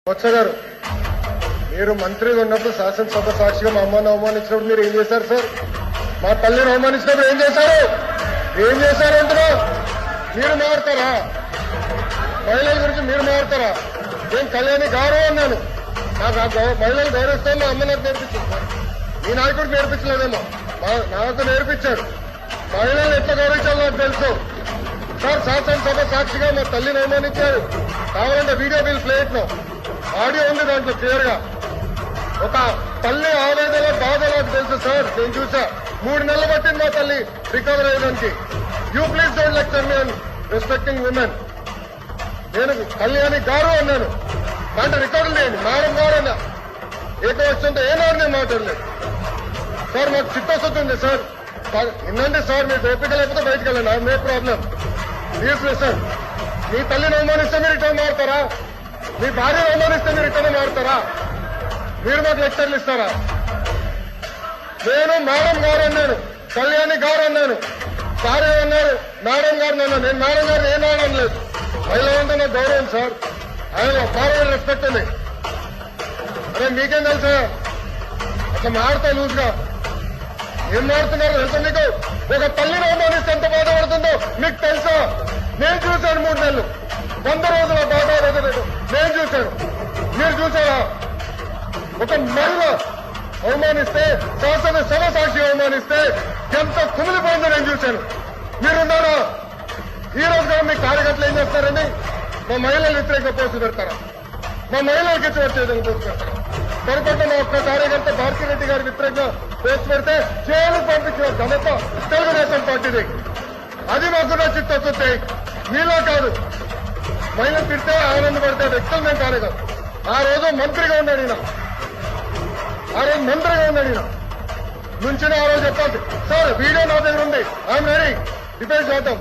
బొత్స గారు, మీరు మంత్రిగా ఉన్నప్పుడు శాసనసభ సాక్షిగా మా అమ్మని అవమానించినప్పుడు మీరు ఏం చేశారు సార్? మా తల్లిని అవమానించినప్పుడు ఏం చేశారు? ఏం చేశారు అంటున్నా? మీరు మారుతారా? మహిళల గురించి మీరు మారుతారా? నేను కళ్యాణి గౌరవం అన్నాను. నాకు మహిళలు గౌరవిస్తాను. మా అమ్మ నాకు నేర్పించింది సార్. మీ నాయకుడికి నేర్పించలేదేమో, నాకు నేర్పించాడు. మహిళలు ఎట్లా గౌరవించాలో నాకు తెలుసు సార్. శాసనసభ సాక్షిగా మా తల్లిని అవమానించారు. కావాలంటే వీడియో బిల్ ప్లేట్ లో ఆడియో ఉంది, దాంట్లో క్లియర్ గా. ఒక తల్లి ఆవేదన బాధ నాకు తెలుసు సార్. నేను చూసా. 3 నెలలు పట్టింది మా తల్లి రికవర్ అయ్యడానికి. You please don't lecture me on respecting women. నేను కళ్యాణి గారు అన్నాను. దాంట్లో రికార్డులు లేని మేడం గారు అన్నా. ఏకవచ్చంతో ఏనాడు నేను మాట్లాడలేదు సార్. మాకు చిత్తశుద్ధి ఉంది సార్. వినండి సార్, మీకు ఓపిక లేకపోతే బయటకు వెళ్ళండి. No problem. Please listen. మీ తల్లిని అవమానిస్తే మీరు రిటర్న్ మారుతారా? మీ భార్యను అవమానిస్తే మీరు రిటర్న్ మారుతారా? మీరు మాకు లెక్చర్లు ఇస్తారా? నేను మేడం గారు అన్నాను, కళ్యాణి గారు అన్నాను, సార్ ఏమన్నారు? మేడం గారిని అన్నాను. నేను మేడం గారిని ఏనాడు అనలేదు. మహిళ అంటే నాకు గౌరవం సార్. ఆయన ఫార్వర్డ్ రెస్పెక్ట్ ఉంది. అరే మీకేం తెలుసా? అట్లా మారుతా లూజ్గా ఏం మారుతున్నారు తెలుసా మీకు? ఒక తల్లిని అవమానిస్తే ఎంత బాధపడుతుందో మీకు తెలుసా? నేను చూశాను 3 నెలలు, 100 రోజుల బాధ నేను చూశాను. మీరు చూసారా? ఒక మహిళ అవమానిస్తే, శాసనసభ సాక్షి అవమానిస్తే ఎంత కుమిలిపోయిందో నేను చూశాను. మీరున్నారా? ఈ రోజు కూడా మీ కార్యకర్తలు ఏం చేస్తారండి? మా మహిళలు వ్యతిరేకంగా పోస్టు పెడతారా? మా మహిళలకు వచ్చేదని పోస్టు పెడతారా? పొరపాటు మా ఒక్క కార్యకర్త భారతిరెడ్డి గారి వ్యతిరేకంగా పోస్టు పెడితే జైలుకు పంపించిన ఘనత తెలుగుదేశం పార్టీది. అది మాకు చిత్తశుద్ధి. మీలో కాదు. మహిళలు తిడితే ఆనందపడితే వ్యక్తులు మేము కాదు. ఆ రోజు మంత్రిగా ఉన్నాడు ఈయన. నుంచిన ఆ రోజు చెప్పాలి సార్. వీడియో నా దగ్గర ఉంది. I'm ready. డిబేట్ చేద్దాం.